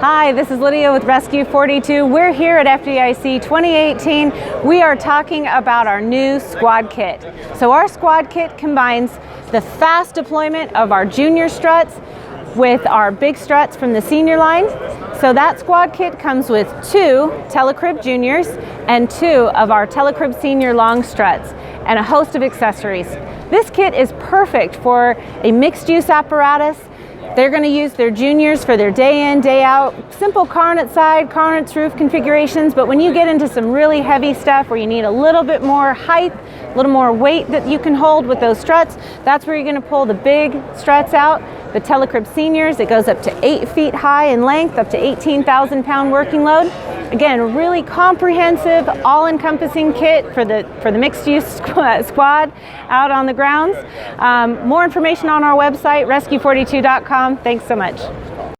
Hi, this is Lydia with Rescue 42. We're here at FDIC 2018. We are talking about our new Squad Kit. So our Squad Kit combines the fast deployment of our Junior Struts with our big struts from the senior line. So that Squad Kit comes with 2 TeleCrib Juniors and 2 of our TeleCrib Senior Long Struts and a host of accessories. This kit is perfect for a mixed use apparatus. They're going to use their Juniors for their day in, day out, simple carnet side, carnet roof configurations, but when you get into some really heavy stuff where you need a little bit more height, a little more weight that you can hold with those struts, that's where you're going to pull the big struts out. The TeleCrib Seniors, it goes up to 8 feet high in length, up to 18,000 pound working load. Again, a really comprehensive, all-encompassing kit for the mixed-use squad out on the grounds. More information on our website, rescue42.com. Thanks so much.